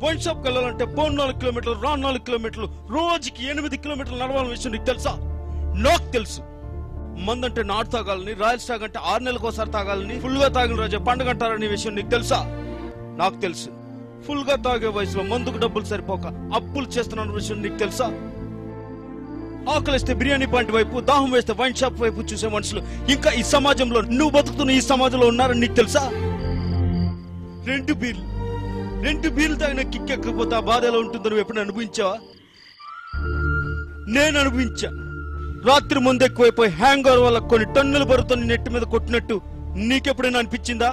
Wine షాప్కి వెళ్ళాలంటే పోను 4 కిలోమీటర్లు, రాను 4 కిలోమీటర్లు, రోజుకి 8 కిలోమీటర్లు నడవాలని విషయం నీకు తెలుసా? నాకు తెలుసు. మందంటే నాటు తాగాలని, రాయల్ స్టాగ్ అంటే 6 నెలలకు ఒకసారి తాగాలని, ఫుల్ గా తాగిన రోజే పండుగ అంటారనే విషయం నీకు తెలుసా? నాకు తెలుసు. ఫుల్ గా తాగే వయసులో మందుకు డబ్బులు సరిపోక అప్పులు చేస్తున్న విషయం నీకు తెలుసా? ఆకలిస్తే బిర్యానీ పాయింట్ వైపు, దాహం వేస్తే వైన్ షాప్ వైపు చూసే మనుషులు ఇంకా ఈ సమాజంలో, నువ్వు బతుకుతున్న ఈ సమాజంలో ఉన్నారని నీకు తెలుసా? 2 బీర్లు తాగిన కిక్ ఎక్కకపోతే ఆ బాధ ఎలా ఉంటుందో నువ్వు ఎప్పుడు అనుభవించావా? నేను అనుభవించా. రాత్రి ముందు ఎక్కువైపోయి హ్యాంగ్ ఓవర్ వల్ల కొన్ని టన్నుల బరువుతో నెట్టి మీద కొట్టినట్టు నీకెప్పుడైనా అనిపించిందా?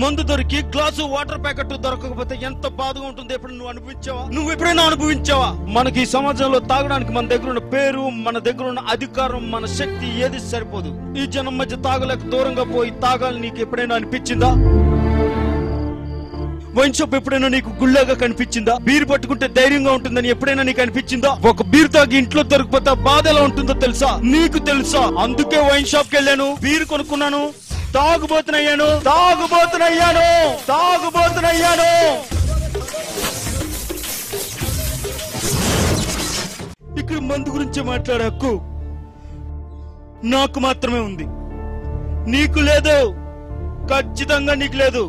మందు దొరికి గ్లాసు వాటర్ ప్యాకెట్ దొరకకపోతే ఎంత బాధగా ఉంటుందో ఎప్పుడు నువ్వు అనుభవించావా? నువ్వు ఎప్పుడైనా అనుభవించావా? మనకి ఈ సమాజంలో తాగడానికి మన దగ్గర ఉన్న పేరు, మన దగ్గర ఉన్న అధికారం, మన శక్తి ఏది సరిపోదు. ఈ జనం మధ్య తాగలేక దూరంగా పోయి తాగాలని నీకు ఎప్పుడైనా అనిపించిందా? వైన్ షాప్ ఎప్పుడైనా నీకు గుళ్ళగా కనిపించిందా? బీర్ పట్టుకుంటే ధైర్యంగా ఉంటుందని ఎప్పుడైనా నీకు అనిపించిందా? ఒక బీర్ తాగి ఇంట్లో దొరికిపోతే బాధ ఎలా ఉంటుందో తెలుసా? నీకు తెలుసా? అందుకే వైన్ షాప్ కి వెళ్ళాను, బీర్ కొనుక్కున్నాను, తాగుబోతునయ్యాను. ఇక్కడ మందు గురించి మాట్లాడే హక్కు నాకు మాత్రమే ఉంది. నీకు లేదు, ఖచ్చితంగా నీకు లేదు.